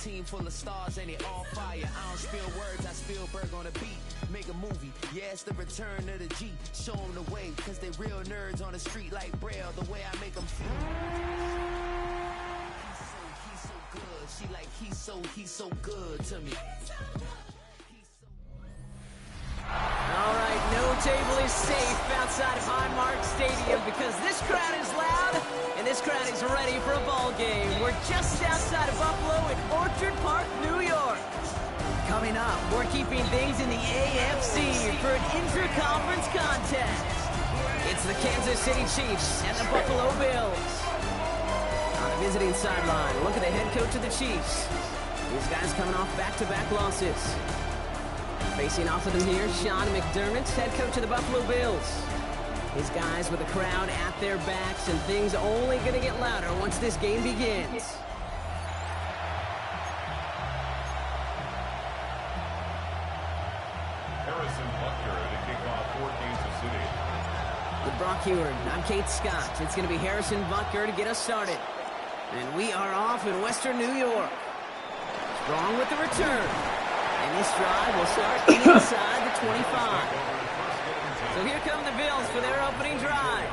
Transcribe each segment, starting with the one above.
team full of stars and it all fire. I don't spill words, I spill Berg on a beat. Make a movie, yeah, it's the return of the G. Show them the way, cause they real nerds on the street like Braille. The way I make them feel. He's so good. She like, he's so good to me. All right, no table is safe outside of Highmark Stadium because this crowd is loud and this crowd is ready for a ball game. We're just outside of Buffalo in Orchard Park, New York. Coming up, we're keeping things in the AFC for an inter-conference contest. It's the Kansas City Chiefs and the Buffalo Bills. On the visiting sideline, look at the head coach of the Chiefs. These guys coming off back-to-back losses. Facing off of them here, Sean McDermott, head coach of the Buffalo Bills. These guys with the crowd at their backs, and things only going to get louder once this game begins. With Brock Heward, I'm Kate Scott. It's going to be Harrison Butker to get us started. And we are off in Western New York. Strong with the return. And this drive will start inside the 25. So here come the Bills for their opening drive.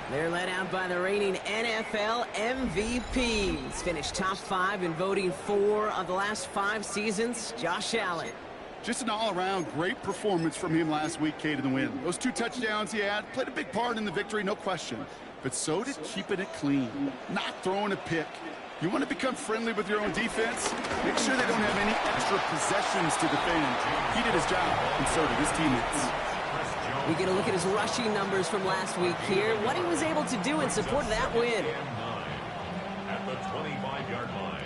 They're led out by the reigning NFL MVPs. Finished top 5 in voting 4 of the last 5 seasons, Josh Allen. Just an all-around great performance from him last week, Kate, in the win. Those 2 touchdowns he had played a big part in the victory, no question. But so did keeping it clean, not throwing a pick. You want to become friendly with your own defense? Make sure they don't have any extra possessions to defend. He did his job, and so did his teammates. We get a look at his rushing numbers from last week here. What he was able to do in support of that win. At the 25-yard line.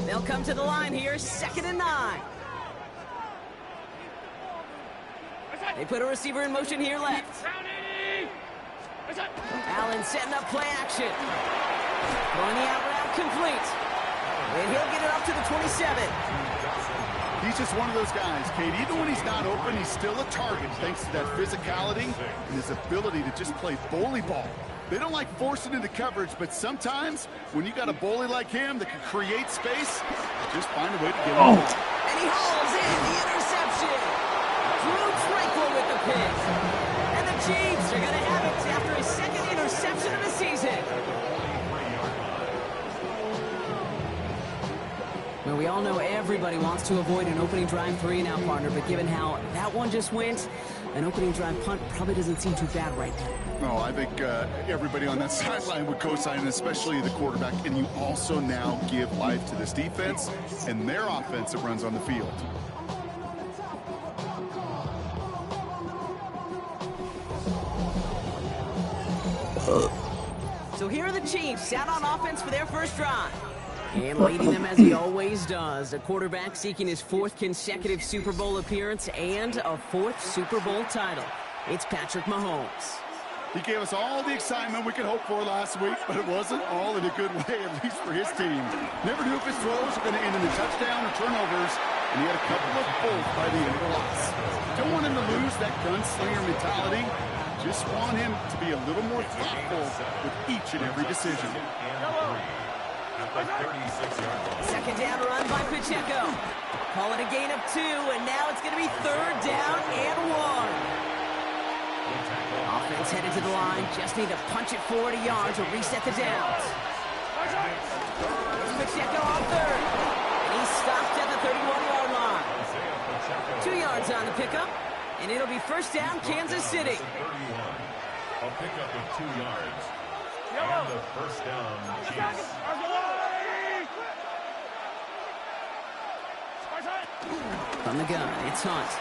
They'll come to the line here, 2nd and 9. They put a receiver in motion here left. Allen setting up play action. Throwing the out route complete. And he'll get it up to the 27. He's just one of those guys, Kate. Even when he's not open, he's still a target thanks to that physicality and his ability to just play bully ball. They don't like forcing into coverage, but sometimes when you got a bully like him that can create space, just find a way to get him. And he hauls in the interception. Drew Tranquil with the pick. And the Chiefs are going to have it after his 2nd interception of the season. Well, we all know everybody wants to avoid an opening drive 3-and-out, partner, but given how that one just went, an opening drive punt probably doesn't seem too bad right now. No, I think everybody on that sideline would co-sign, especially the quarterback. And you also now give life to this defense and their offense that runs on the field. So here are the Chiefs out on offense for their first drive. And leading them as he always does, a quarterback seeking his 4th consecutive Super Bowl appearance and a 4th Super Bowl title. It's Patrick Mahomes. He gave us all the excitement we could hope for last week, but it wasn't all in a good way, at least for his team. Never knew if his throws were going to end in a touchdown or turnovers, and he had a couple of both by the end of the loss. Don't want him to lose that gunslinger mentality. Just want him to be a little more thoughtful with each and every decision. Second down run by Pacheco. Call it a gain of 2, and now it's going to be 3rd down and 1. Offense headed to the line. Just need to punch it 40 yards to reset the downs. It's Pacheco on 3rd. And he's stopped at the 31-yard line. 2 yards on the pickup. And it'll be 1st down, Kansas City. A pickup of 2 yards. And the 1st down, Chiefs. From the gun, it's Hunt.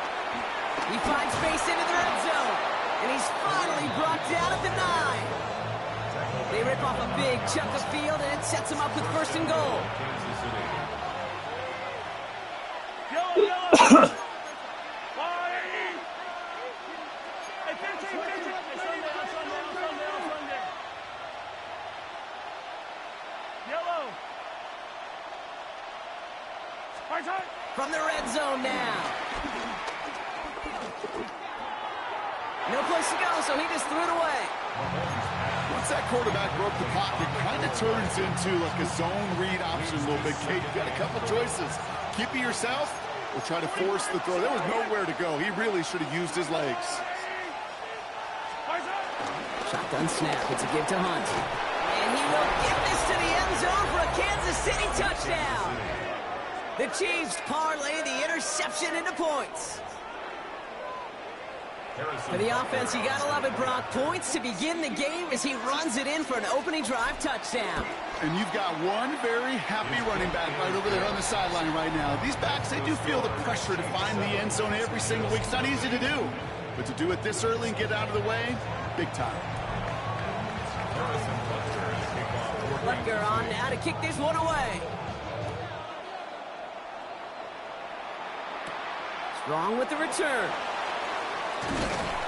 He finds space into the red zone. And he's finally brought down at the 9. They rip off a big chunk of field, and it sets him up with 1st and goal. From the red zone now. No place to go, so he just threw it away. Once that quarterback broke the pocket, kind of turns into like a zone read option a little bit. Kate, you got a couple choices. Keep it yourself or try to force the throw. There was nowhere to go. He really should have used his legs. Shotgun snap. It's a give to Hunt. And he will get this to the end zone for a Kansas City touchdown. The Chiefs parlay the interception into points. For the offense, you gotta love it, Brock. Points to begin the game as he runs it in for an opening drive touchdown. And you've got one very happy running back right over there on the sideline right now. These backs, they do feel the pressure to find the end zone every single week. It's not easy to do. But to do it this early and get out of the way, big time. Butker on now to kick this one away. Strong with the return.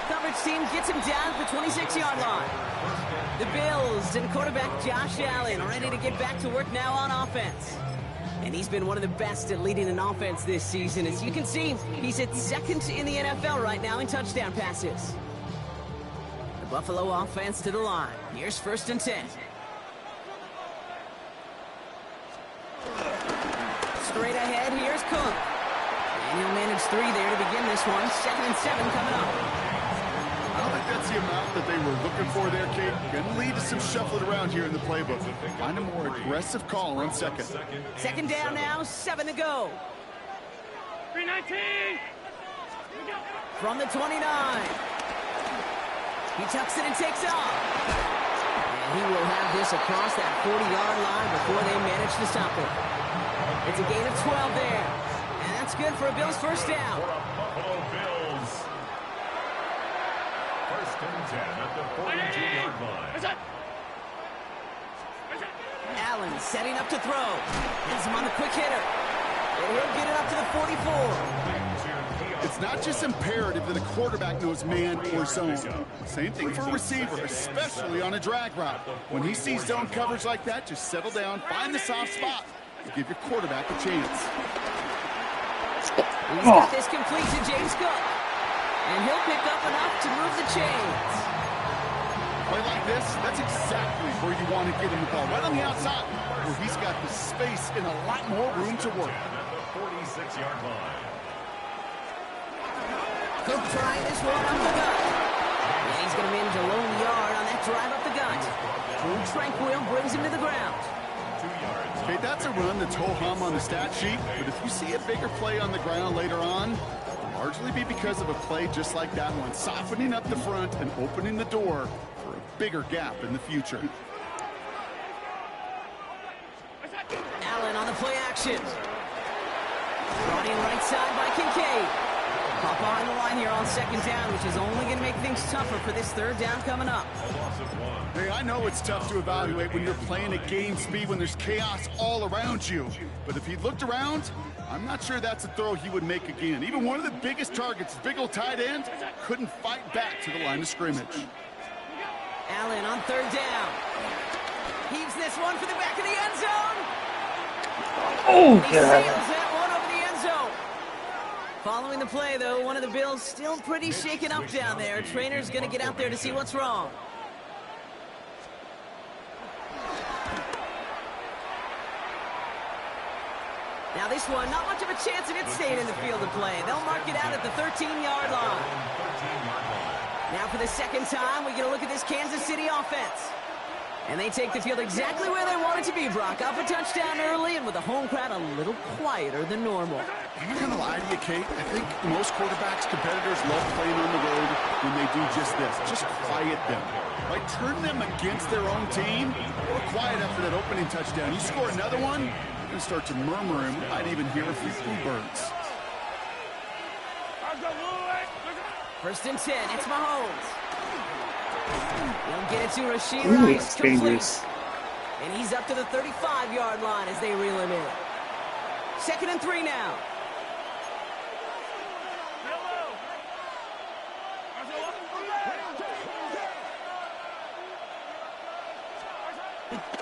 Coverage team gets him down at the 26-yard line. The Bills and quarterback Josh Allen ready to get back to work now on offense. And he's been one of the best at leading an offense this season. As you can see, he's at second in the NFL right now in touchdown passes. The Buffalo offense to the line. Here's 1st and 10. Straight ahead, here's Cook. And he'll manage 3 there to begin this one. 2nd and 7 coming up. I don't think that's the amount that they were looking for there, Kate. Going to lead to some shuffling around here in the playbook. Find a more aggressive call on 2nd. 2nd down now, 7 to go. 319. From the 29. He tucks it and takes off. And he will have this across that 40-yard line before they manage to stop it. It's a gain of 12 there. And that's good for a Bills first down. For a Buffalo Bills. 1st and 10 at the 42-yard line. Allen setting up to throw. Gets him on the quick hitter. And he'll get it up to the 44. It's not just imperative that a quarterback knows man or zone. Same thing for a receiver, especially on a drag route. When he sees zone coverage like that, just settle down, find the soft spot, and give your quarterback a chance. He's got this complete to James Cook. And he'll pick up enough to move the chains. Play like this, that's exactly where you want to get him the ball. Right on the outside, where he's got the space and a lot more room to work. At the 46-yard line. Cook trying this one up the gut. And he's going to manage a lone yard on that drive up the gut. Drew Tranquil brings him to the ground. 2 yards. Okay, that's a run that's ho-hum on the stat sheet, but if you see a bigger play on the ground later on, it'll largely be because of a play just like that one, softening up the front and opening the door for a bigger gap in the future. Allen on the play action. Brought in right side by Kincaid. Pop on the line here on 2nd down, which is only going to make things tougher for this 3rd down coming up. Hey, I know it's tough to evaluate when you're playing at game speed when there's chaos all around you. But if he looked around, I'm not sure that's a throw he would make again. Even one of the biggest targets, big old tight end, couldn't fight back to the line of scrimmage. Allen on 3rd down. Heaves this one for the back of the end zone. Oh, He sails that one over the end zone. Following the play, though, one of the Bills still pretty shaken up down there. Trainer's going to get out there to see what's wrong. Now this one, not much of a chance of it staying in the field of play. They'll mark it out at the 13-yard line. Now for the 2nd time, we get a look at this Kansas City offense. And they take the field exactly where they want it to be, Brock. Up a touchdown early and with the home crowd a little quieter than normal. I'm not going to lie to you, Kate. I think most quarterbacks, competitors love playing on the road when they do just this. Just quiet them. Right? Turn them against their own team. Or quiet after that opening touchdown. You score another one, you're going to start to murmur and we might even hear a few boo birds. 1st and 10, it's Mahomes. He'll get it to Rashid Rice, complete. And he's up to the 35-yard line as they reel him in. 2nd and 3 now.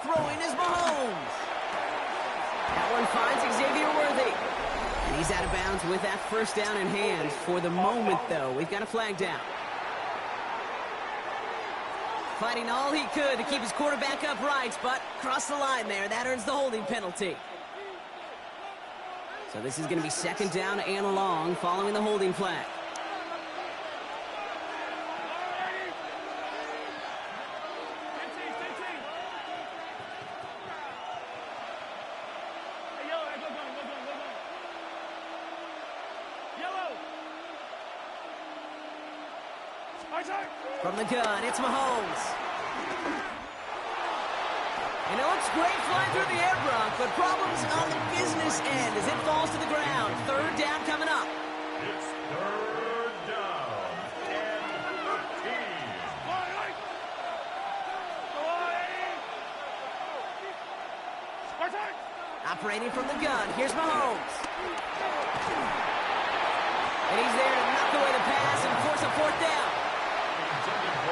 Throwing is Mahomes. That one finds Xavier Worthy. And he's out of bounds with that 1st down in hand. For the moment, though, we've got a flag down. Fighting all he could to keep his quarterback upright, but crossed the line there. That earns the holding penalty. So this is going to be second down and long following the holding flag. From the gun, it's Mahomes. And it looks great flying through the air, Brock, but problems on the business end as it falls to the ground. Third down coming up. It's third down and 13. Operating from the gun, here's Mahomes. And he's there to knock away the pass and force a fourth down.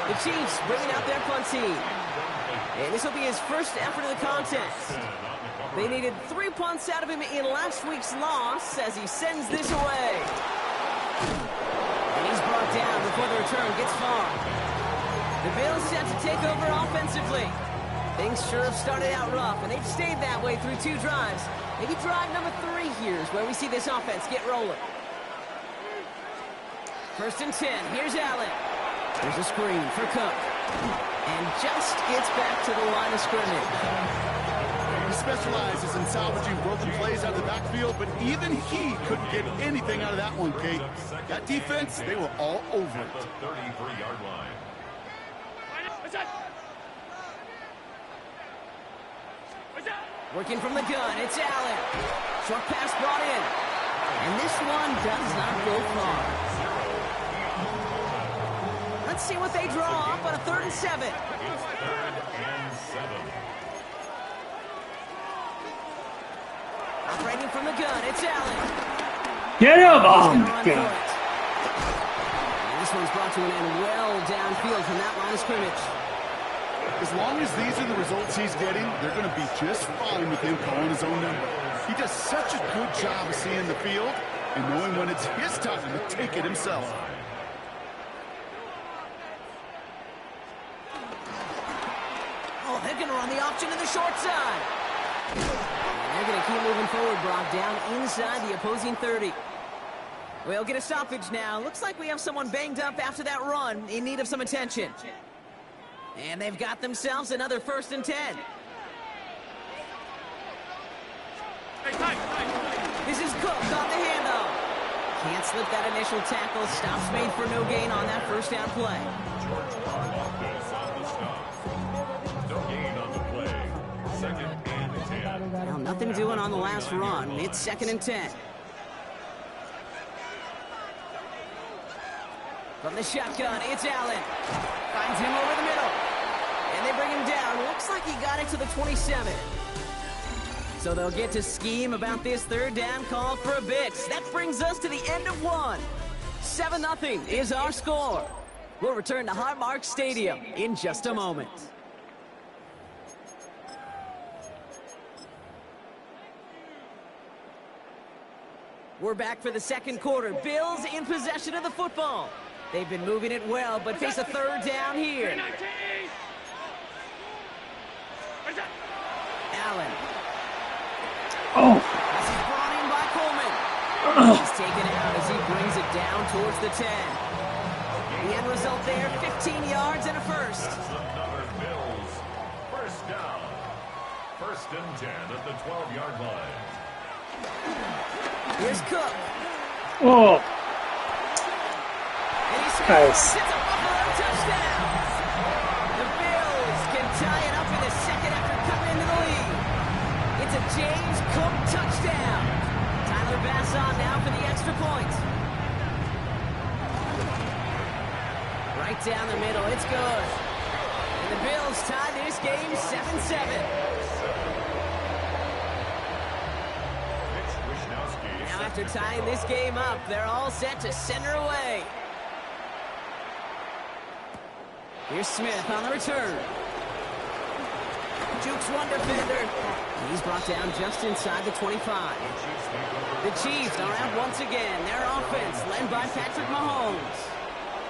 The Chiefs bringing out their punt team. And this will be his first effort of the contest. They needed 3 punts out of him in last week's loss as he sends this away. And he's brought down before the return gets far. The Bills set to take over offensively. Things sure have started out rough, and they've stayed that way through 2 drives. Maybe drive number 3 here is where we see this offense get rolling. First and 10, here's Allen. There's a screen for Cook. And just gets back to the line of scrimmage. He specializes in salvaging broken plays out of the backfield, but even he couldn't get anything out of that one, Kate. That defense, they were all over it. The 33-yard line. Working from the gun, it's Allen. Short pass brought in. And this one does not go far. Let's see what they draw up on a 3rd and 7. It's 3rd and 7. Operating from the gun, it's Allen. Get him! Oh, my God. And this one's brought to an end well downfield from that line of scrimmage. As long as these are the results he's getting, they're going to be just fine with him calling his own number. He does such a good job of seeing the field and knowing when it's his time to take it himself. Oh, they're going to run the option to the short side. And they're going to keep moving forward, Brock, down inside the opposing 30. We'll get a stoppage now. Looks like we have someone banged up after that run in need of some attention. And they've got themselves another 1st and 10. This is Cook on the handoff. Can't slip that initial tackle. Stops made for no gain on that first down play. No gain on the play. 2nd and 10. Well, nothing doing on the last run. It's 2nd and 10. From the shotgun, it's Allen. Finds him over the middle. And they bring him down. Looks like he got it to the 27. So they'll get to scheme about this 3rd down call for a bit. That brings us to the end of 1. 7-0 is our score. We'll return to Highmark Stadium in just a moment. We're back for the 2nd quarter. Bills in possession of the football. They've been moving it well, but face a 3rd down here. Allen. Oh. This is brought in by Coleman. He's taken out as he brings it down towards the 10. The end result there, 15 yards and a first. That's another Bills. First down. 1st and 10 at the 12-yard line. Here's Cook. Oh. And he scores. Nice. It's a Buffalo touchdown. The Bills can tie it up in the 2nd after coming into the lead. It's a James Cook touchdown. Tyler Bass on now for the extra point. Right down the middle. It's good. And the Bills tie this game 7-7. Now after tying this game up, they're all set to center away. Here's Smith on the return. Jukes one defender. He's brought down just inside the 25. The Chiefs are out once again. Their offense led by Patrick Mahomes.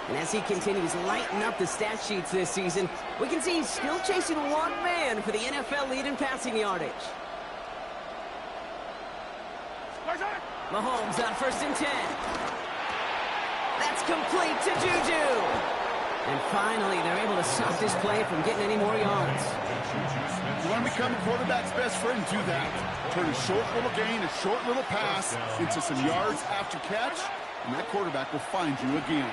And as he continues lighting up the stat sheets this season, we can see he's still chasing one man for the NFL lead in passing yardage. Mahomes on 1st and 10. That's complete to Juju. And finally, they're able to stop this play from getting any more yards. You want to become a quarterback's best friend, do that. Turn a short little gain, a short little pass into some yards after catch, and that quarterback will find you again.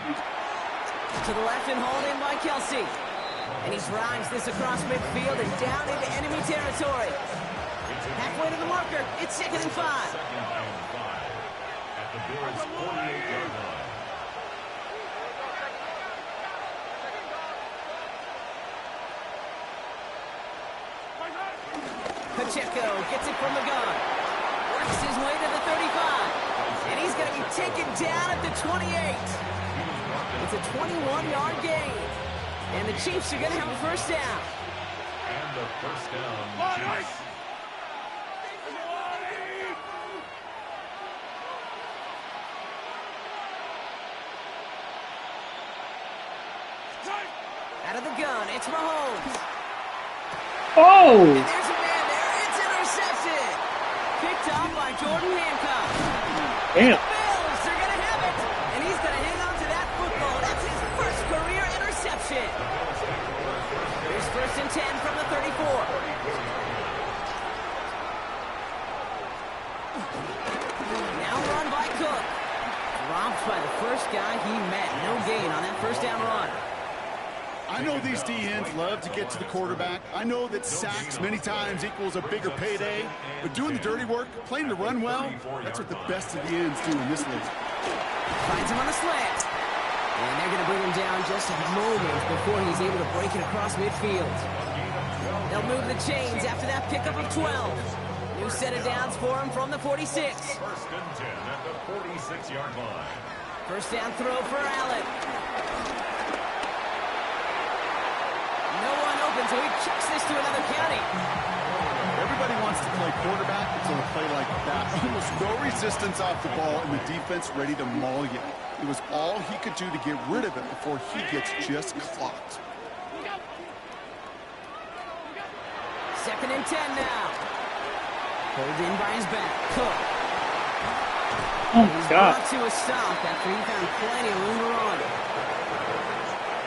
To the left and hauled in by Kelsey. And he drives this across midfield and down into enemy territory. Halfway to the marker, it's 2nd and 5. At the Bills' 48-yard line. Pacheco gets it from the gun. Works his way to the 35. And he's going to be taken down at the 28. It's a 21-yard gain. And the Chiefs are going to have a 1st down. And the 1st down, Chiefs. Out of the gun, it's Mahomes. Oh! And there's a man there. It's intercepted. Picked off by Jordan Hancock. Damn. The Bills are going to have it. And he's going to hang on to that football. That's his first career interception. Here's 1st and 10 from the 34. Now run by Cook. Dropped by the first guy he met. No gain on that 1st down run. I know these D-ends love to get to the quarterback. I know that sacks many times equals a bigger payday, but doing the dirty work, playing the run well, that's what the best of the ends do in this league. Finds him on the slant. And they're going to bring him down just a moment before he's able to break it across midfield. They'll move the chains after that pickup of 12. New set of downs for him from the 46. 1st and 10 at the 46-yard line. 1st down throw for Allen. No one open, so he chucks this to another county. Everybody wants to play quarterback until they play like that. Almost no resistance off the ball and the defense ready to maul you. It was all he could do to get rid of it before he gets just clocked. 2nd and 10 now. Pulled in by his back. Cook. Oh, He's God. brought to a stop after he found plenty of room to run.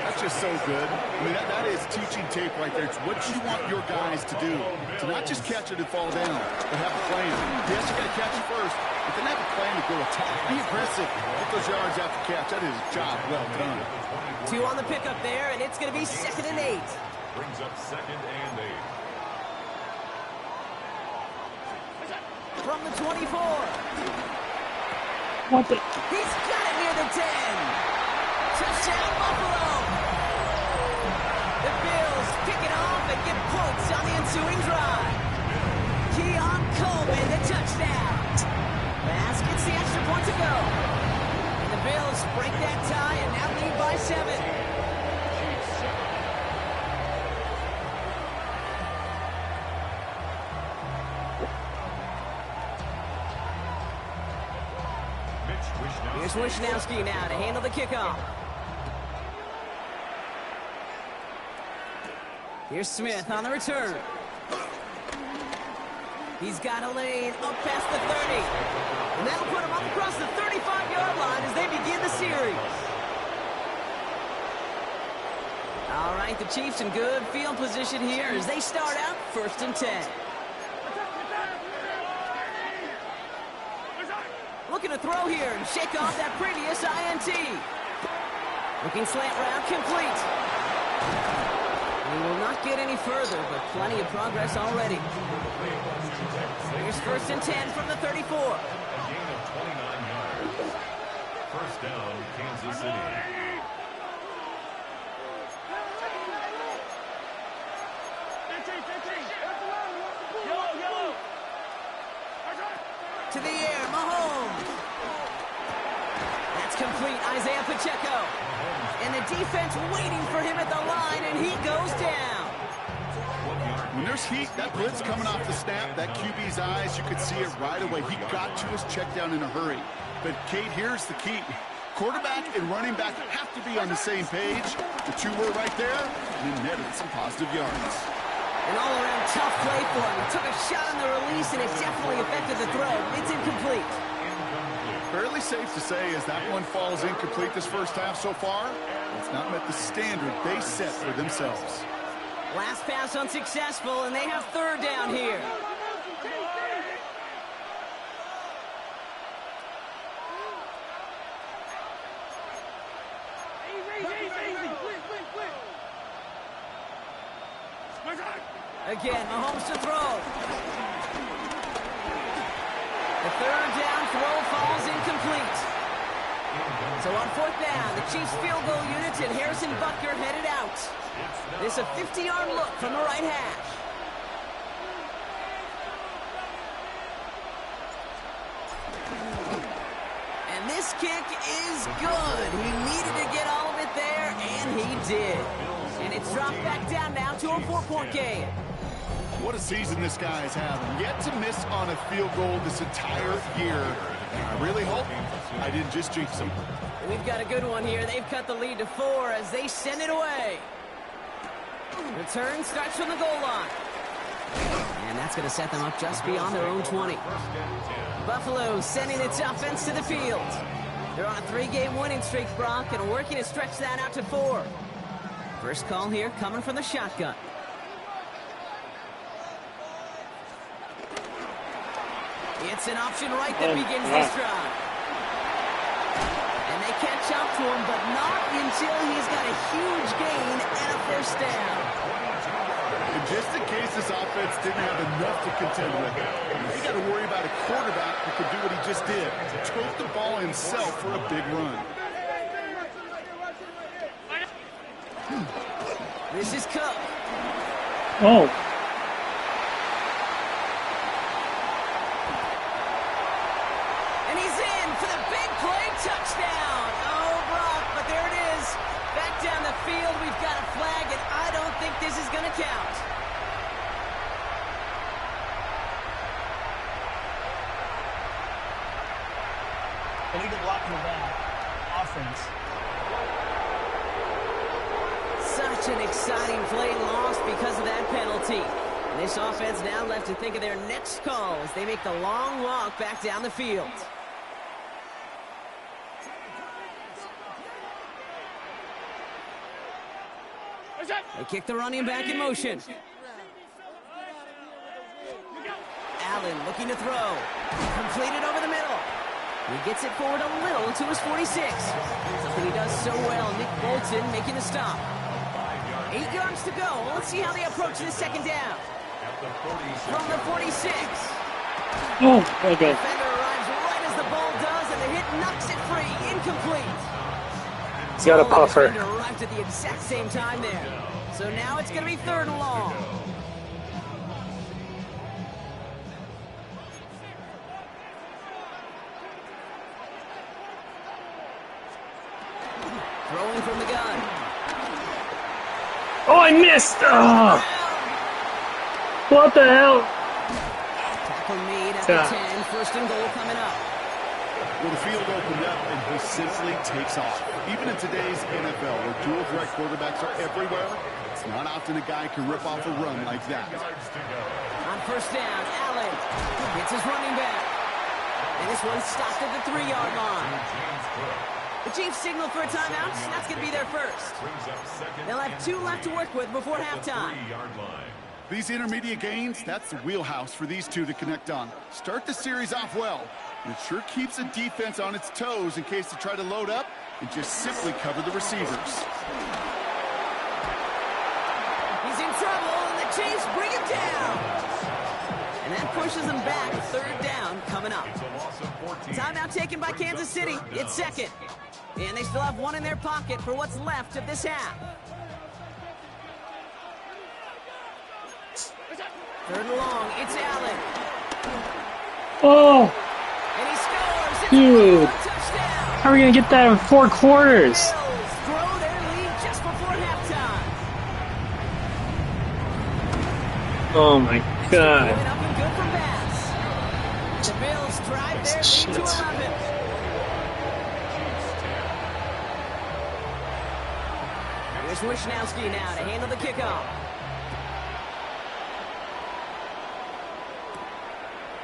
That's just so good. I mean, that is teaching tape right there. It's what you want your guys to do. To not just catch it and fall down, but have a plan. Yes, you got to catch it first, but then have a plan to go attack. Be aggressive. Get those yards after catch. That is a job well done. 2 on the pickup there, and it's going to be 2nd and 8. Brings up 2nd and 8. From the 24. What the? He's got it near the 10. Touchdown, Buffalo. The Bills pick it off and get points on the ensuing drive. Keon Coleman, the touchdown. Bass gets the extra point to go. And the Bills break that tie and now lead by 7. Here's Wishnowski now to handle the kickoff. Here's Smith on the return. He's got a lane up past the 30. And that'll put him up across the 35-yard line as they begin the series. All right, the Chiefs in good field position here as they start out 1st and 10. Looking to throw here and shake off that previous INT. Looking slant route complete. He will not get any further, but plenty of progress already. Here's 1st and 10 from the 34. A gain of 29 yards. 1st down, Kansas City. To the air, Mahomes. That's complete, Isaiah Pacheco. And the defense waiting for him at the line, and he goes down. When there's heat, that blitz coming off the snap, that QB's eyes, you could see it right away. He got to his check down in a hurry. But, Kate, here's the key. Quarterback and running back have to be on the same page. The two were right there, and it netted some positive yards. An all-around tough play for him. He took a shot on the release, and it definitely affected the throw. It's incomplete. Fairly safe to say as that one falls incomplete this first half so far, it's not met the standard they set for themselves. Last pass unsuccessful, and they have third down here. Again, Mahomes to throw. The third down throw falls incomplete. So on fourth down, the Chiefs field goal unit and Harrison Butker headed out. This a 50-yard look from the right hash. And this kick is good. He needed to get all of it there, and he did. And it's dropped back down now to a 4-point game. What a season this guy is having. Yet to miss on a field goal this entire year. I really hope I didn't just jinx him. We've got a good one here. They've cut the lead to 4 as they send it away. Return starts from the goal line. And that's going to set them up just beyond their own 20. Buffalo sending its offense to the field. They're on a 3-game winning streak, Brock, and working to stretch that out to 4. First call here coming from the shotgun. It's an option right that begins this drive. And they catch up to him, but not until he's got a huge gain and a first down. And just in case this offense didn't have enough to contend with, they got to worry about a quarterback who could do what he just did, tote the ball himself for a big run. This is Cook. Oh. And he's in for the big play touchdown. Oh, Brock, but there it is. Back down the field, we've got a flag, and I don't think this is going to count. Illegal block in the back. Offense. Such an exciting play lost because of that penalty. And this offense now left to think of their next call as they make the long walk back down the field. They kick the running back in motion. Allen looking to throw. Completed over the middle. He gets it forward a little to his 46. Something he does so well. Nick Bolton making the stop. 8 yards to go. Let's see how they approach this second down. From the 46. Oh, okay. Defender arrives right as the ball does, and the hit knocks it free. Incomplete. He's got a puffer. The defender arrived at the exact same time there. So now it's going to be 3rd and long. Throwing from the gun. Oh, I missed! Oh. What the hell? Tackle made at the 10. 1st and goal coming up. Well, the field opened up, and he simply takes off. Even in today's NFL, where dual threat quarterbacks are everywhere, it's not often a guy can rip off a run like that. On 1st down, Allen hits his running back. And this one stopped at the 3-yard line. The Chiefs signal for a timeout. That's going to be their first. They'll have 2 left to work with before halftime. These intermediate gains, that's the wheelhouse for these two to connect on. Start the series off well. It sure keeps the defense on its toes in case they try to load up and just simply cover the receivers. He's in trouble, and the Chiefs bring him down. And that pushes them back. 3rd down coming up. Timeout taken by Kansas City. It's 2nd. And they still have 1 in their pocket for what's left of this half. 3rd and long. It's Allen. Oh, And he scores. It's dude. a touchdown. How are we going to get that in 4 quarters? Bills throw their lead just before halftime. Oh, my God. Moving up and good for Bass. The Bills drive their lead to 11. Here's Wisnowski now to handle the kickoff.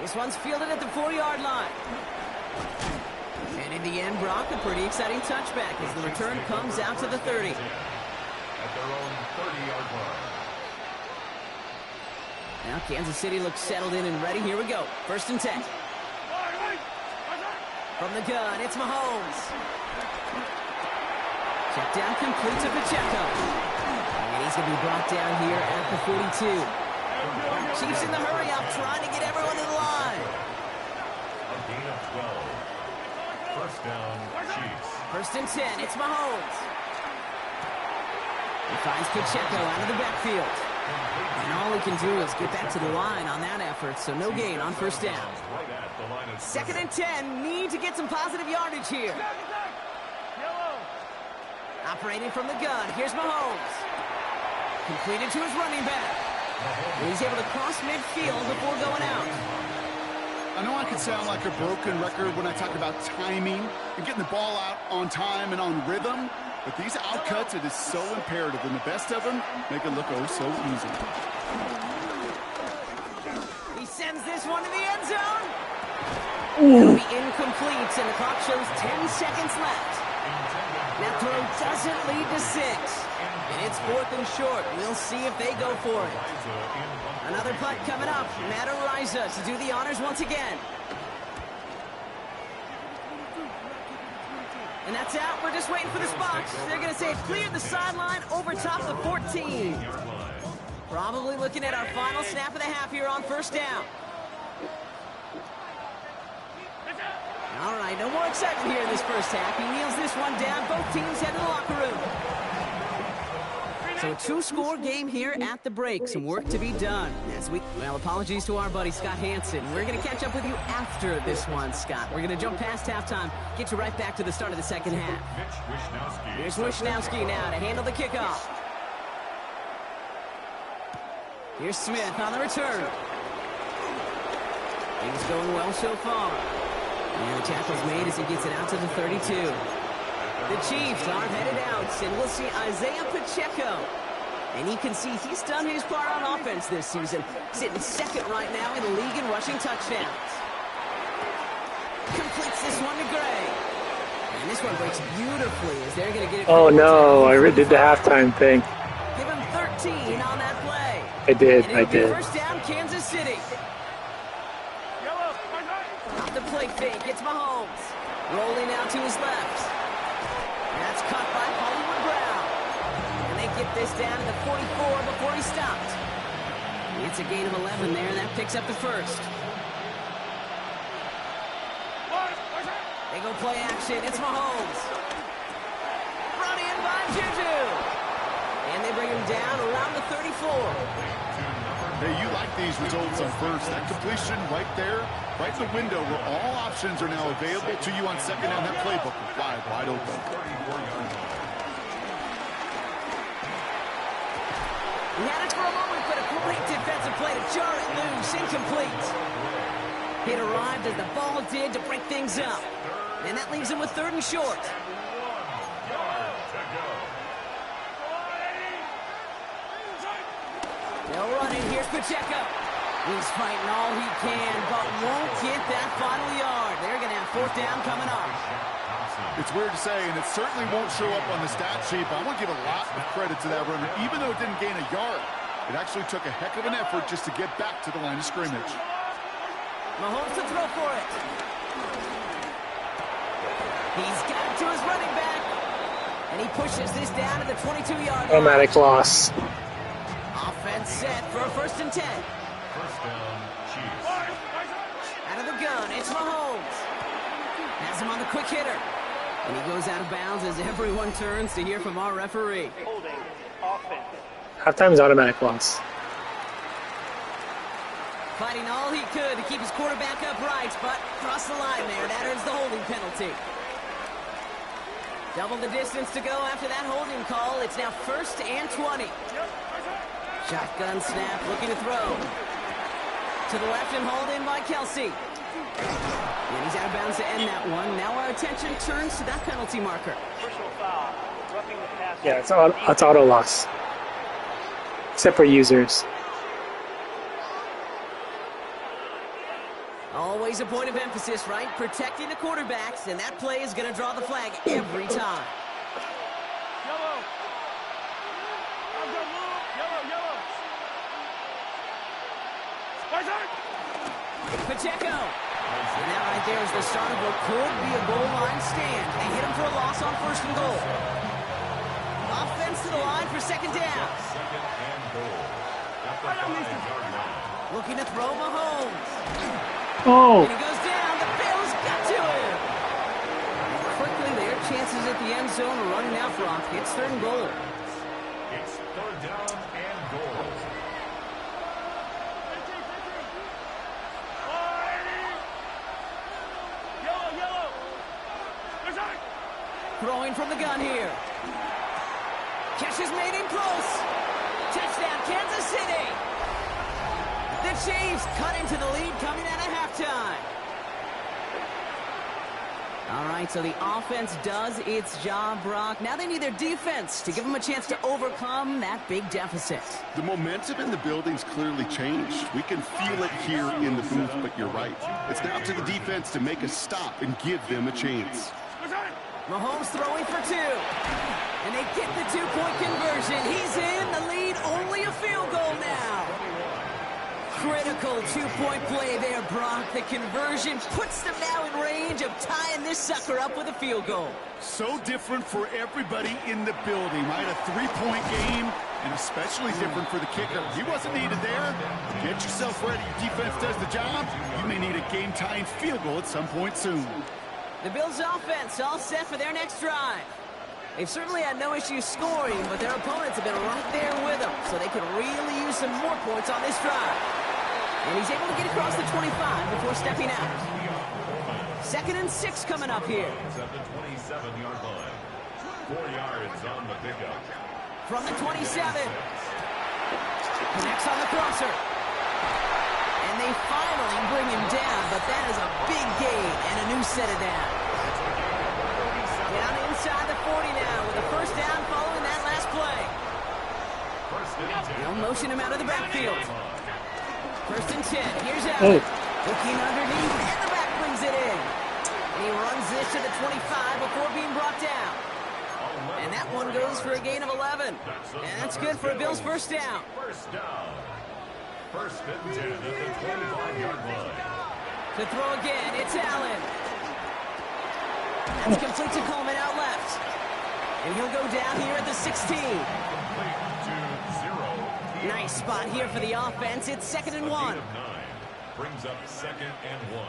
This one's fielded at the 4-yard line. And in the end, Brock, a pretty exciting touchback as the return comes out to the 30. At their own 30-yard line. Now Kansas City looks settled in and ready. Here we go. 1st and 10. From the gun, it's Mahomes. Check down complete to Pacheco. And he's going to be brought down here at the 42. Chiefs in the hurry-up, trying to get everyone to the line. A gain of 12. 1st down, Chiefs. 1st and 10, it's Mahomes. He finds Pacheco out of the backfield. And all he can do is get back to the line on that effort, so no gain on 1st down. 2nd and 10, need to get some positive yardage here. Operating from the gun, here's Mahomes. Completed to his running back. And he's able to cross midfield before going out. I know I can sound like a broken record when I talk about timing and getting the ball out on time and on rhythm, but these outcuts, it is so imperative, and the best of them make it look oh so easy. He sends this one to the end zone. It'll be incomplete, and the clock shows 10 seconds left. That throw doesn't lead to 6. And it's 4th and short. We'll see if they go for it. Another punt coming up. Matt Ariza to do the honors once again. And that's out. We're just waiting for this box. They're going to say it cleared the sideline over top the 14. Probably looking at our final snap of the half here on 1st down. All right, no more excitement here in this 1st half. He kneels this one down. Both teams head to the locker room. So a 2-score game here at the break. Some work to be done. Well, apologies to our buddy Scott Hansen. We're going to catch up with you after this one, Scott. We're going to jump past halftime, get you right back to the start of the 2nd half. Here's Wisnowski now to handle the kickoff. Here's Smith on the return. Things going well so far. And the tackle's made as he gets it out to the 32. The Chiefs are headed out, and we'll see Isaiah Pacheco. And you can see he's done his part on offense this season, sitting 2nd right now in the league in rushing touchdowns. Completes this one to Gray. And this one breaks beautifully as they're going to get it. Oh no, I did the halftime thing. Give him 13 on that play. I did. 1st down, Kansas City. Off the play fake, it's Mahomes. Rolling out to his left. That's caught by Hollywood Brown. And they get this down to the 44 before he stopped. It's a gain of 11 there, and that picks up the 1st. They go play action, it's Mahomes. Brought in by Juju. And they bring him down around the 34. Hey, you like these results on 1st. That completion right there, right in the window where all options are now available to you on 2nd down. That playbook will fly wide open. He had it for a moment, but a great defensive play to jar it loose. Incomplete. It arrived as the ball did to break things up. And that leaves him with 3rd and short. They'll run it. Here's Pacheco. He's fighting all he can, but won't get that final yard. They're going to have 4th down coming up. It's weird to say, and it certainly won't show up on the stat sheet, but I want to give a lot of credit to that runner. Even though it didn't gain a yard, it actually took a heck of an effort just to get back to the line of scrimmage. Mahomes to throw for it. He's got it to his running back. And he pushes this down to the 22-yard line. Automatic loss. Offense set for a 1st and 10. 1st down, Chiefs. Out of the gun, it's Mahomes. Has him on the quick hitter. And he goes out of bounds as everyone turns to hear from our referee. Holding offense. Halftime's automatic loss. Fighting all he could to keep his quarterback upright, but crossed the line there. That earns the holding penalty. Double the distance to go after that holding call. It's now 1st and 20. Shotgun snap, looking to throw. To the left and hauled in by Kelsey. And he's out of bounds to end that one. Now our attention turns to that penalty marker. Personal foul. Yeah, it's auto loss. Except for users. Always a point of emphasis, right? Protecting the quarterbacks, and that play is going to draw the flag every time. Yellow. Pacheco. And that right there is the start of what could be a goal line stand. They hit him for a loss on 1st and goal. Offense to the line for 2nd down. Second and goal. At the 5-yard line. Looking to throw Mahomes. Oh! And he goes down. The Bills got to him. And quickly, their chances at the end zone are running out, Brock. It's 3rd and goal. It's 3rd down and goal. Throwing from the gun here. Catch is made in close. Touchdown, Kansas City. The Chiefs cut into the lead coming out of halftime. All right, so the offense does its job, Brock. Now they need their defense to give them a chance to overcome that big deficit. The momentum in the building's clearly changed. We can feel it here in the booth, but you're right. It's now to the defense to make a stop and give them a chance. Mahomes throwing for 2. And they get the 2-point conversion. He's in the lead, only a field goal now. Critical 2-point play there, Brock. The conversion puts them now in range of tying this sucker up with a field goal. So different for everybody in the building, right? A 3-point game, and especially different for the kicker. He wasn't needed there. Get yourself ready. Your defense does the job. You may need a game-tying field goal at some point soon. The Bills' offense all set for their next drive. They've certainly had no issues scoring, but their opponents have been right there with them, so they could really use some more points on this drive. And he's able to get across the 25 before stepping out. 2nd and 6 coming up here. At the 27-yard line. 4 yards on the pickup. From the 27. Connects on the crosser. And they finally bring him down, but that is a big gain and a new set of downs. Down inside the 40 now with a 1st down following that last play. They'll motion him out of the backfield. 1st and 10. Here's Allen. Looking underneath, and the back brings it in. And he runs this to the 25 before being brought down. And that one goes for a gain of 11. And that's good for a Bills 1st down. 1st down. 1st and 10 at the 25-yard line. To throw again, it's Allen. That's complete to Coleman out left. And he'll go down here at the 16. Complete to 0. Nice spot here for the offense. It's 2nd and 1. Brings up 2nd and 1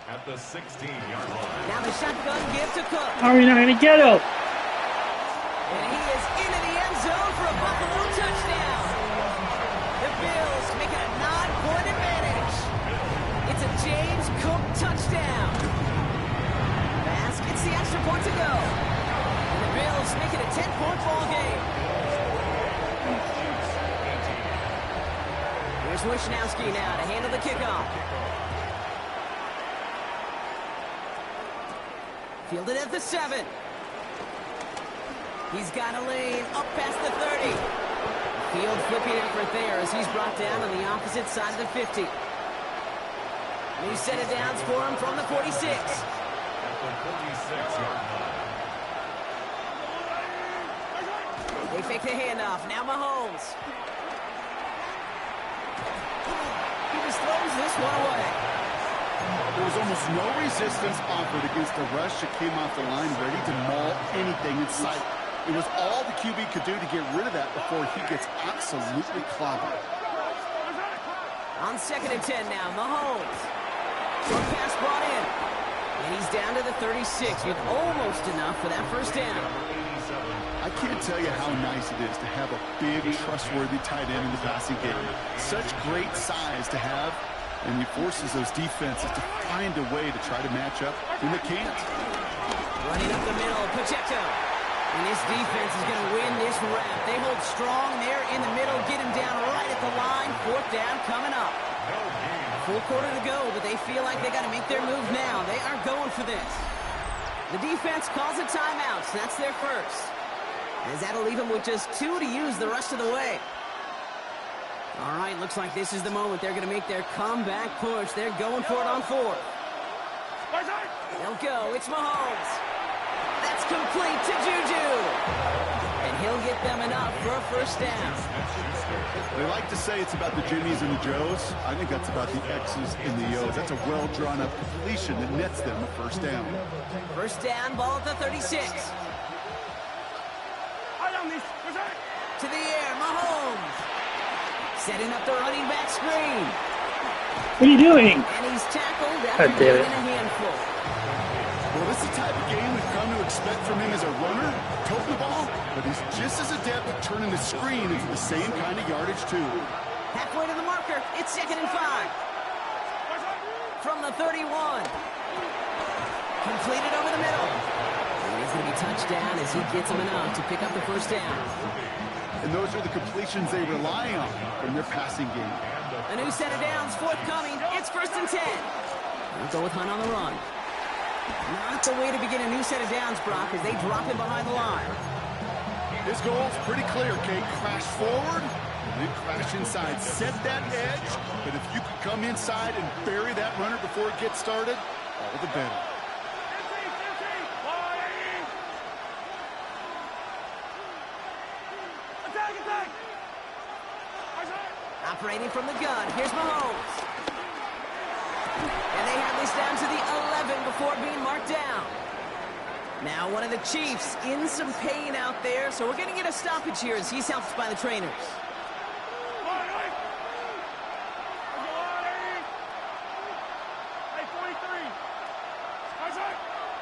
at the 16-yard line. Now the shotgun give to Cook. How are you not going to get him? And he is into the end zone for a Buffalo touchdown. The Bills make it a 9-point advantage. It's a James Cook touchdown. Bass gets the extra point to go. And the Bills make it a 10-point ball game. Here's Wishnowski now to handle the kickoff. Fielded at the 7. He's got a lane up past the 30. Field flipping effort there as he's brought down on the opposite side of the 50. New set of downs for him from the 46. At the 46-yard line. They fake the handoff. Now Mahomes. He just throws this one away. There was almost no resistance offered against the rush that came off the line, ready to maul anything in sight. It was all the QB could do to get rid of that before he gets absolutely clobbered. On 2nd and 10 now, Mahomes. Short pass brought in. And he's down to the 36 with almost enough for that 1st down. I can't tell you how nice it is to have a big, trustworthy tight end in the passing game. Such great size to have, and he forces those defenses to find a way to try to match up when they can't. Running up the middle, Pacheco. And this defense is going to win this round. They hold strong there in the middle, get him down right at the line. 4th down coming up. Full quarter to go, but they feel like they got to make their move now. They are going for this. The defense calls a timeout, so that's their first. As that'll leave him with just 2 to use the rest of the way. All right, looks like this is the moment they're going to make their comeback push. They're going for it on 4th. They'll go. It's Mahomes. That's complete to Juju. And he'll get them enough for a first down. They like to say it's about the Jimmies and the Joes. I think that's about the X's and the O's. That's a well-drawn-up completion that nets them a first down. First down, ball at the 36. To the air, Mahomes. Setting up the running back screen. What are you doing? And he's tackled after getting a handful. Well, this is the type of game we've come to expect from him as a runner, toting the ball, but he's just as adept at turning the screen into the same kind of yardage, too. Halfway to the marker, it's 2nd and 5. From the 31. Completed over the middle. And he's going to be touchdown as he gets him enough to pick up the first down. And those are the completions they rely on from their passing game. A new set of downs forthcoming. It's 1st and 10. We'll go with Hunt on the run. Not the way to begin a new set of downs, Brock, as they drop him behind the line. His goal's pretty clear, Kate. Crash forward, and then crash inside. Set that edge, but if you could come inside and bury that runner before it gets started, all the better. Operating from the gun, here's Mahomes. And they have this down to the 11 before being marked down. Now one of the Chiefs in some pain out there, so we're going to get a stoppage here as he's helped by the trainers.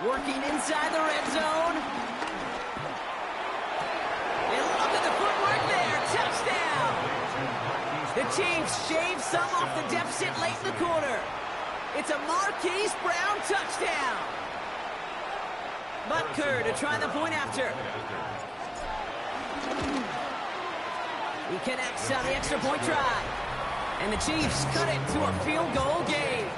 Working inside the red zone. And look at the footwork there, touchdown! The Chiefs shave some off the deficit late in the quarter. It's a Marquise Brown touchdown. Butker to try the point after. He connects on the extra point try. And the Chiefs cut it to a field goal game.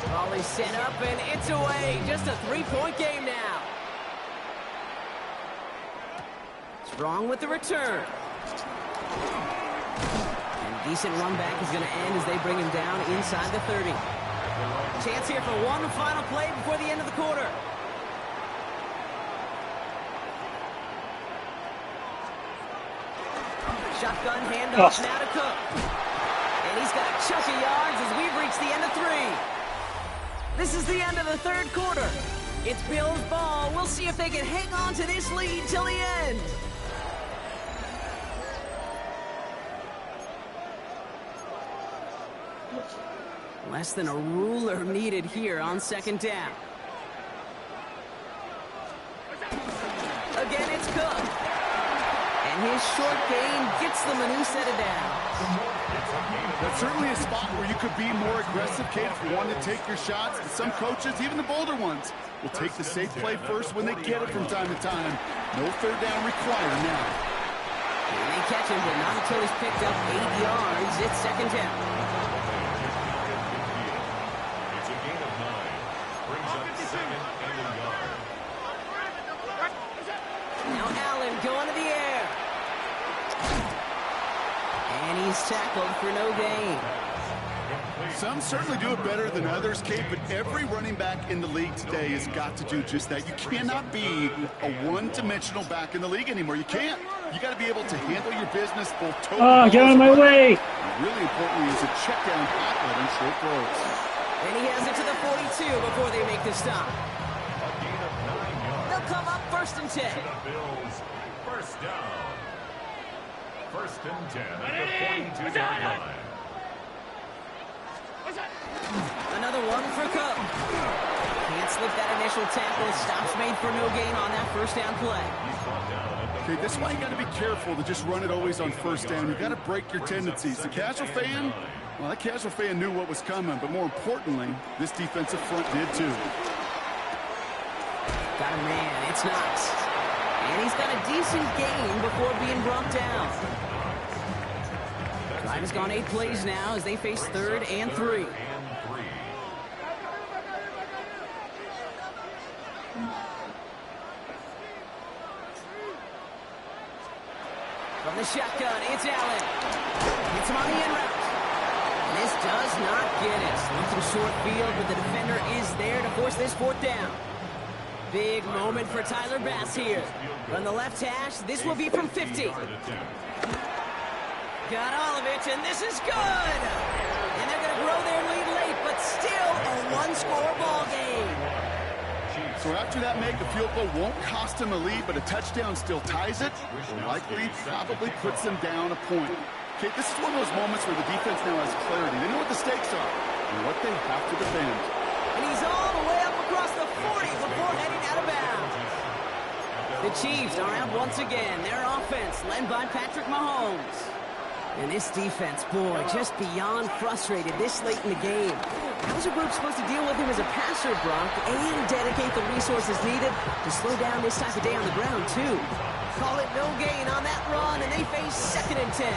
Ball is set up and it's away. Just a 3-point game now. Strong with the return. And decent run back is going to end as they bring him down inside the 30. Chance here for one final play before the end of the quarter. Shotgun handoff now to Cook. And he's got a chunk of yards as we've reached the end of 3. This is the end of the 3rd quarter. It's Bills ball. We'll see if they can hang on to this lead till the end. Less than a ruler needed here on 2nd down. Again, it's Cook. And his short gain gets them a new set of downs. That's certainly a spot where you could be more aggressive, Kate, if you want to take your shots. And some coaches, even the bolder ones, will take the safe play first when they get it from time to time. No 3rd down required now. And they catch him, but not until he's picked up 8 yards. It's 2nd down. It's a gain of 9. Brings up 2nd and a yard. Now Allen going to the air. And he's tackled for no gain. Some certainly do it better than others, Kate, but every running back in the league today has got to do just that. You cannot be a one-dimensional back in the league anymore. You can't. You got to be able to handle your business both totally. Get out of my way. Really importantly is a check down outlet on short throws. And he has it to the 42 before they make the stop. A gain of 9 yards. They'll come up 1st and 10. To the Bills. First down. 1st and 10 at the 42-yard line. Another one for Cook. Can't slip that initial tackle. Stops made for no gain on that 1st down play. Okay, this is why you got to be careful to just run it always on 1st down. You got to break your tendencies. The casual fan, well, that casual fan knew what was coming, but more importantly, this defensive front did too. Got a man. It's Knox. And he's got a decent gain before being brought down. Drive has gone 8 plays now as they face 3rd and 3. From the shotgun, it's Allen. Hits him on the in route. And this does not get it. Looking short field, but the defender is there to force this fourth down. Big moment for Tyler Bass here. From the left hash, this will be from 50. Got all of it, and this is good! And they're going to grow their lead late, but still a one-score ball game. So after that make, the field goal won't cost them a lead, but a touchdown still ties it, or likely probably puts them down a point. Okay, this is one of those moments where the defense now has clarity. They know what the stakes are and what they have to defend. And he's all the way up across the 40 before heading out of bounds. The Chiefs are out once again. Their offense led by Patrick Mahomes. And this defense, boy, just beyond frustrated this late in the game. How's a group supposed to deal with him as a passer, Brock, and dedicate the resources needed to slow down this type of day on the ground, too? Call it no gain on that run, and they face 2nd and 10.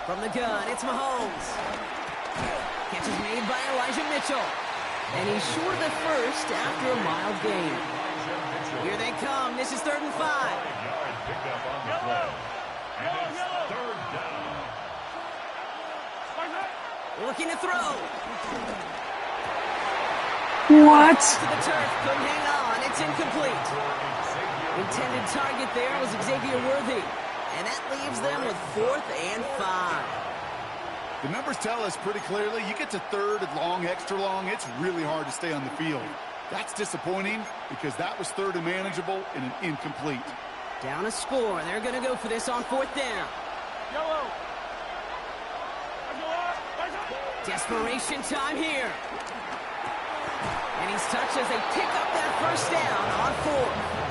From the gun, it's Mahomes. Catch is made by Elijah Mitchell. And he's short of the first after a mild gain. Here they come. This is 3rd and 5. Picked up on the play. And it's 3rd down. Looking to throw. What? To the turf. Couldn't hang on. It's incomplete. Intended target there was Xavier Worthy. And that leaves them with 4th and 5. The numbers tell us pretty clearly, you get to 3rd and long, extra long, it's really hard to stay on the field. That's disappointing because that was 3rd and manageable and an incomplete. Down a score. They're going to go for this on 4th down. Yellow. Desperation time here. And he's touched as they pick up that first down on 4th.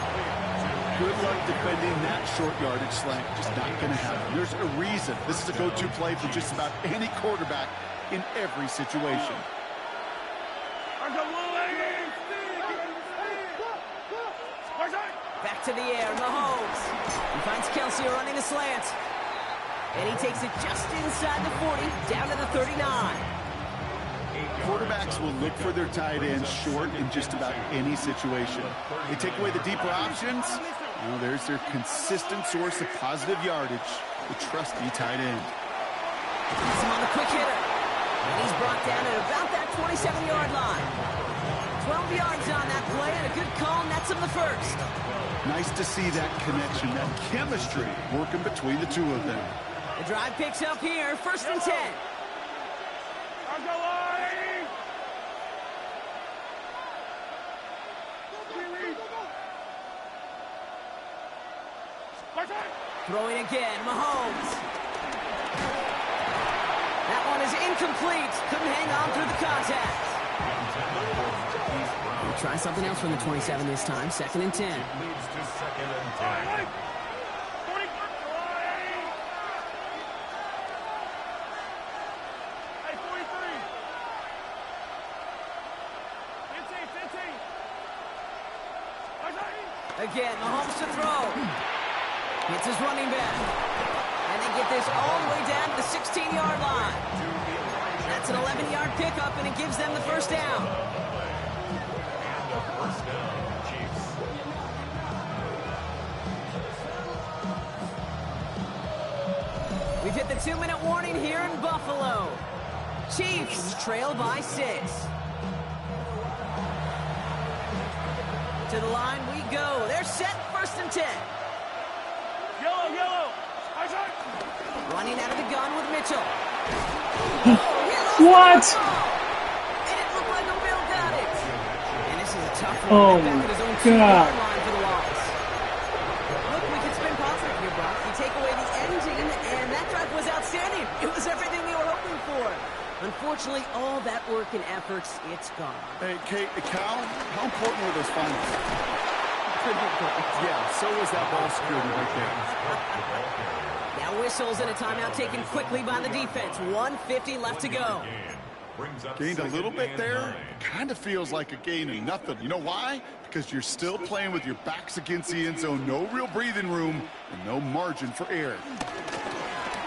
Good luck defending that short yardage slant. Just not going to happen. There's a reason. This is a go-to play for just about any quarterback in every situation. Back to the air, Mahomes. He finds Kelsey running the slant. And he takes it just inside the 40, down to the 39. Quarterbacks will look for their tight ends short in just about any situation. They take away the deeper options. Well, there's their consistent source of positive yardage, the trusty tight end. He's on the quick hitter. And he's brought down at about that 27-yard line. 12 yards on that play, and a good call nets him the first. Nice to see that connection, that chemistry working between the two of them. The drive picks up here, 1st and 10. Throwing again, Mahomes. That one is incomplete. Couldn't hang on through the contact. We'll try something else from the 27 this time. 2nd and 10. Leads to 2nd and 10. Again, Mahomes to throw. Hits his running back. And they get this all the way down to the 16-yard line. That's an 11-yard pickup, and it gives them the first down. And a first down, Chiefs. We've hit the 2-minute warning here in Buffalo. Chiefs trail by 6. To the line we go. They're set, 1st and 10. Yellow. Running out of the gun with Mitchell. What? And it looked like O'Bill got it. And this is a tough one. Oh, Back at his own God. 2-yard line for the loss. Look, we can spin positive here, Brock. You take away the ending, and that drive was outstanding. It was everything we were hoping for. Unfortunately, all that work and efforts, it's gone. Hey, Kate, Cal, how important were those finals? Yeah, so was that ball security right there. Now whistles and a timeout taken quickly by the defense. 1:50 left to go. Gained a little bit there. Kind of feels like a gain of nothing. You know why? Because you're still playing with your backs against the end zone. No real breathing room and no margin for error.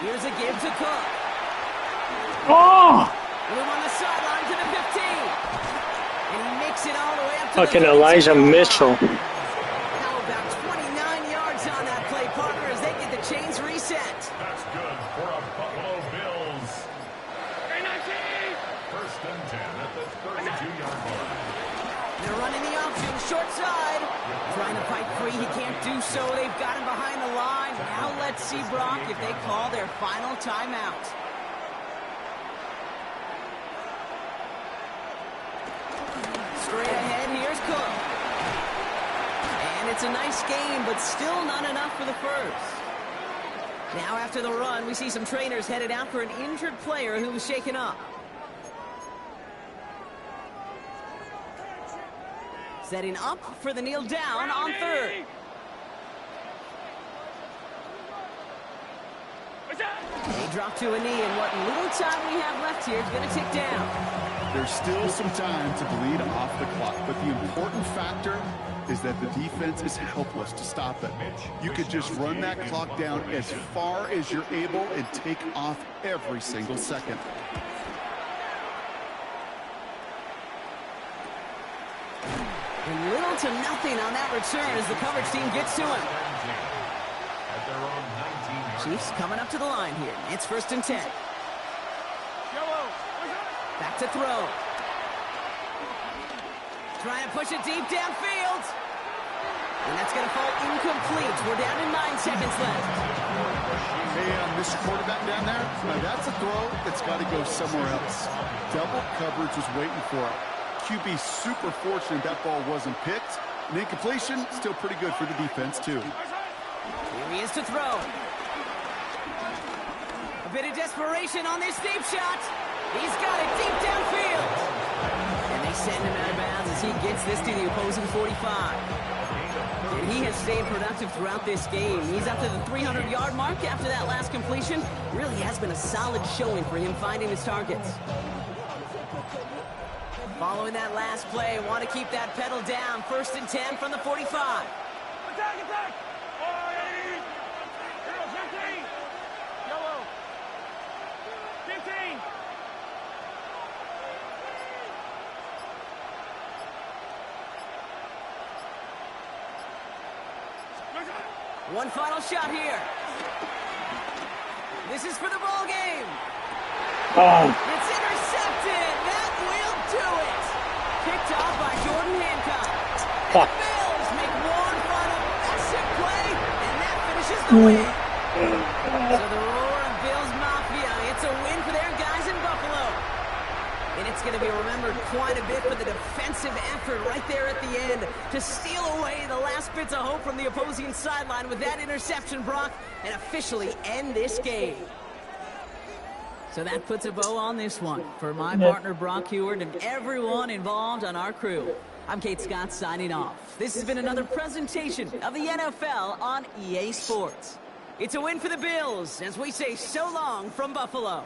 Here's a give to Cook. Oh! Move on the sideline to the 15. And he makes it all the way up to Fucking the Elijah 32-yard Mitchell. line. Now about 29 yards on that play, partner, as they get the chains reset. That's good for a Buffalo Bills. First and 10 at the 32-yard line. They're running the option, short side. Trying to fight free, he can't do so. They've got him behind the line. Now let's see, Brock, if they call their final timeout. Straight ahead, here's Cook. And it's a nice game, but still not enough for the first. Now after the run, we see some trainers headed out for an injured player who was shaken up. Setting up for the kneel down on third. They drop to a knee, and what little time we have left here is going to tick down. There's still some time to bleed off the clock, but the important factor is that the defense is helpless to stop it. You could just run that clock down as far as you're able and take off every single second. And little to nothing on that return as the coverage team gets to him. Chiefs coming up to the line here. It's first and 10. Back to throw. Trying to push it deep downfield. And that's going to fall incomplete. We're down to 9 seconds left. Hey, Mr. Quarterback down there, now that's a throw that's got to go somewhere else. Double coverage was waiting for it. QB super fortunate that ball wasn't picked. And incompletion, still pretty good for the defense, too. Here he is to throw. A bit of desperation on this deep shot. He's got it deep downfield. And they send him out of bounds as he gets this to the opposing 45. And he has stayed productive throughout this game. He's up to the 300-yard mark after that last completion. Really has been a solid showing for him finding his targets. Following that last play, want to keep that pedal down. First and 10 from the 45. Attack, attack! 15! Yellow! 15! One final shot here. This is for the ball game. Oh. It's intercepted. That will do it. Picked off by Jordan Hancock. And the Bills make one final massive play, and that finishes the win. So the roar of Bills Mafia, it's a win for their guys in Buffalo. And it's going to be remembered quite a bit for the defensive effort right there at the end to steal away the last bits of hope from the opposing sideline with that interception, Brock, and officially end this game. So that puts a bow on this one. For my partner, Brock Heward, and everyone involved on our crew, I'm Kate Scott signing off. This has been another presentation of the NFL on EA Sports. It's a win for the Bills as we say so long from Buffalo.